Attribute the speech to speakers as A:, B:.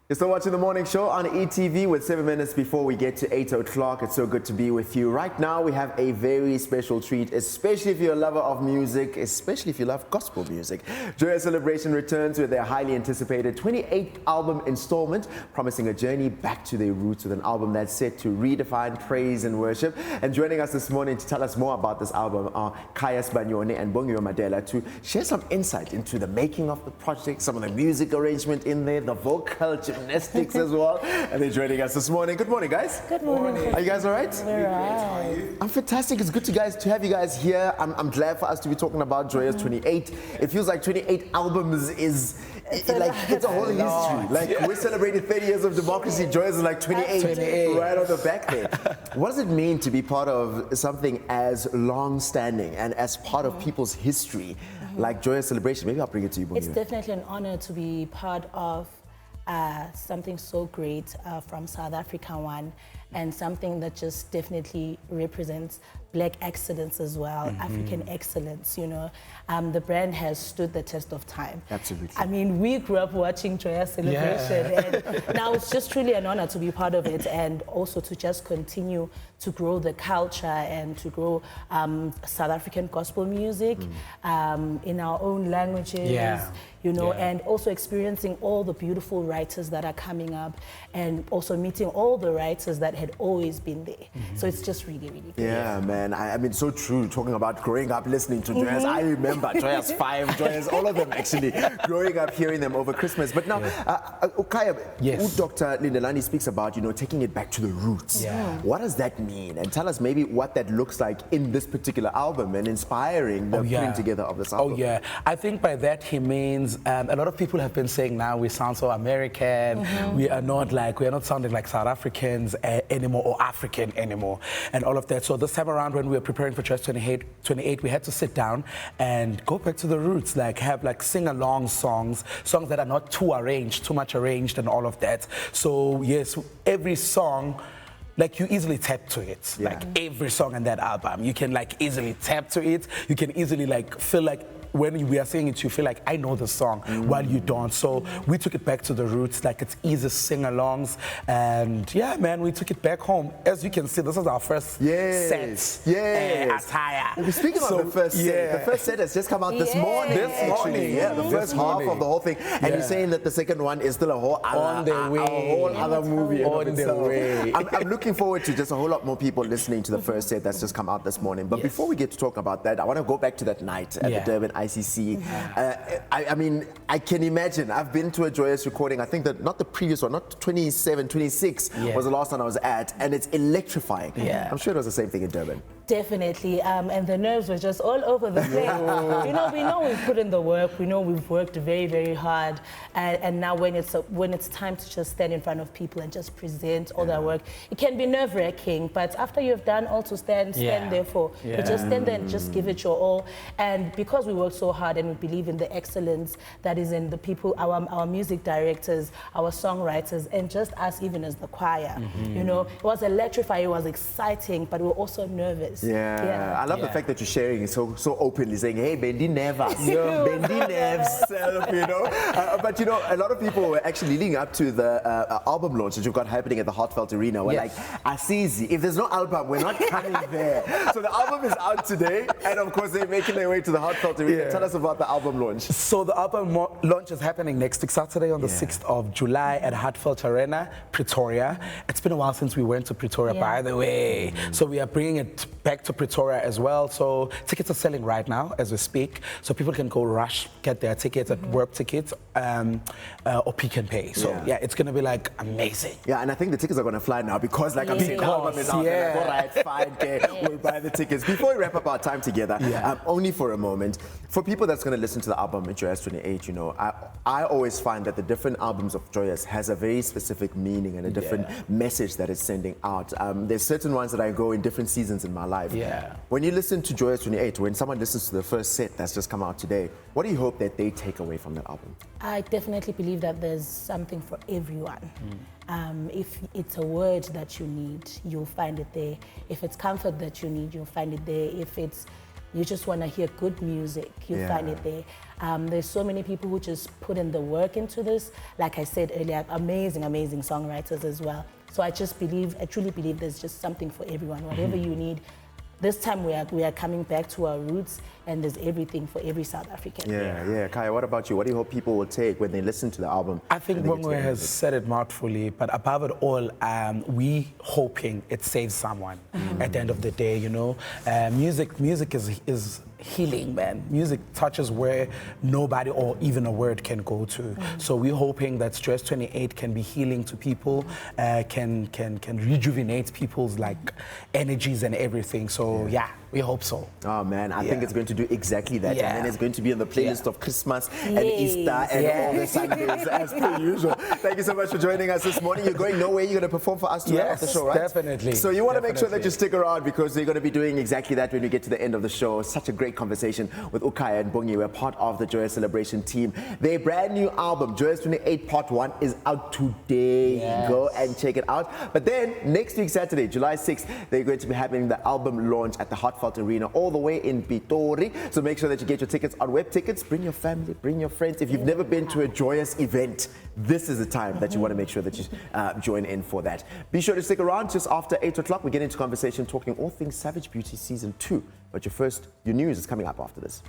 A: You're still watching The Morning Show on ETV with 7 minutes before we get to 8 o'clock. It's so good to be with you. Right now, we have a very special treat, especially if you're a lover of music, especially if you love gospel music. Joyous Celebration returns with their highly anticipated 28th album installment, promising a journey back to their roots with an album that's set to redefine praise and worship. And joining us this morning to tell us more about this album are Kaya Spanione and Bongio Madela to share some insight into the making of the project, some of the music arrangement in there, the vocal gymnastics as well. And they're joining us this morning. Good morning, guys.
B: Good morning.
A: Are you guys all right?
B: We're all right.
A: I'm fantastic. It's good to have you guys here. I'm glad for us to be talking about Joyous 28. It feels like 28 albums is it's a whole history. Like we celebrated 30 years of democracy. Joyous is like 28 right on the back there. What does it mean to be part of something as long-standing and as part of people's history like Joyous Celebration? Maybe I'll bring it to you, Bonnie.
B: It's definitely an honor to be part of something so great from South Africa one, and something that just definitely represents Black excellence as well, African excellence, you know. The brand has stood the test of time.
A: Absolutely.
B: I mean, we grew up watching Joyous Celebration, and now it's just truly an honor to be part of it, and also to just continue to grow the culture and to grow South African gospel music in our own languages, you know, and also experiencing all the beautiful writers that are coming up, and also meeting all the writers that had always been there. So it's just really, really good.
A: Yeah, man. I mean, so true. Talking about growing up listening to Joyous, I remember Joyous 5, Joyous, all of them actually, growing up hearing them over Christmas. But now, Kaya, Dr. Lindelani speaks about, you know, taking it back to the roots. What does that mean? And tell us maybe what that looks like in this particular album and inspiring the putting together of this album.
C: I think by that he means a lot of people have been saying now we sound so American. We are not sounding like South Africans anymore, or African anymore, and all of that. So this time around, when we were preparing for Joyous 28, we had to sit down and go back to the roots, have sing-along songs that are not too much arranged and all of that. So yes, every song, you easily tap to it. Every song in that album, you can easily tap to it. You can easily feel like when we are saying it, you feel like I know the song while you don't. So we took it back to the roots, it's easy sing-alongs, and yeah, man, we took it back home. As you can see, this is our first set attire.
A: Speaking of the first set, the first set has just come out this morning. The first half of the whole thing, and you're saying that the second one is still a whole other movie. I'm looking forward to just a whole lot more people listening to the first set that's just come out this morning. But before we get to talk about that, I want to go back to that night at the Durban ICC. I mean, I can imagine. I've been to a Joyous recording. I think that not the previous one, not 27, 26 was the last one I was at, and it's electrifying. I'm sure it was the same thing in Durban.
B: Definitely, and the nerves were just all over the place. You know, we know we've put in the work. We know we've worked very, very hard, and now when it's time to just stand in front of people and just present all that work, it can be nerve-wracking. But after you've done all to stand there for, you just stand there and just give it your all. And because we work so hard and we believe in the excellence that is in the people, our music directors, our songwriters, and just us even as the choir. You know, it was electrifying, it was exciting, but we were also nervous.
A: I love the fact that you're sharing it so openly, saying, hey, Bendi never, Bendi never self, you know. But you know, a lot of people were actually leading up to the album launch that you've got happening at the Heartfelt Arena. We're like, Asizi, if there's no album, we're not coming there. So the album is out today, and of course they're making their way to the Heartfelt Arena. Tell us about the album launch.
C: So the album launch is happening next week, Saturday on the 6th of July at Heartfelt Arena, Pretoria. It's been a while since we went to Pretoria, by the way. So we are bringing it back to Pretoria as well. So tickets are selling right now as we speak. So people can go rush, get their tickets at Work Tickets or Pick and Pay. So it's going to be amazing.
A: Yeah, and I think the tickets are going to fly now because I'm saying the album is out. Like, all right, fine, okay, we'll buy the tickets. Before we wrap up our time together, only for a moment, for people that's going to listen to the album Joyous 28, you know, I always find that the different albums of Joyous has a very specific meaning and a different message that it's sending out. There's certain ones that I go in different seasons in my life. When you listen to Joyous 28, when someone listens to the first set that's just come out today, what do you hope that they take away from that album?
B: I definitely believe that there's something for everyone. If it's a word that you need, you'll find it there. If it's comfort that you need, you'll find it there. If it's you just want to hear good music, you find it there. There's so many people who just put in the work into this. Like I said earlier, amazing, amazing songwriters as well. So I truly believe there's just something for everyone, whatever you need. This time we are coming back to our roots, and there's everything for every South African.
A: Yeah. Kaya, what about you? What do you hope people will take when they listen to the album?
C: I think Bongo has said it mouthfully, but above it all, we hoping it saves someone at the end of the day, you know. Music is healing, man. Music touches where nobody or even a word can go to. So we're hoping that Joyous 28 can be healing to people, can rejuvenate people's like energies and everything. So yeah, we hope so.
A: Oh man, I think it's going to do exactly that.
C: Yeah.
A: And then it's going to be on the playlist of Christmas and Easter and all the Sundays as per usual. Thank you so much for joining us this morning. You're going nowhere. You're going to perform for us tonight after the show, right?
C: Definitely.
A: So you want to make sure that you stick around, because they're going to be doing exactly that when we get to the end of the show. Such a great conversation with Ukaya and Bongi. We're part of the Joyous Celebration team. Their brand new album, Joyous 28 Part 1, is out today.
C: Yes.
A: Go and check it out. But then next week, Saturday, July 6th, they're going to be having the album launch at the Heartfelt Arena all the way in Pitori. So make sure that you get your tickets on Web Tickets. Bring your family, bring your friends. If you've never been to a Joyous event, this is the time that you want to make sure that you join in for that. Be sure to stick around. Just after 8 o'clock, we get into conversation talking all things Savage Beauty Season 2. But your news is coming up after this.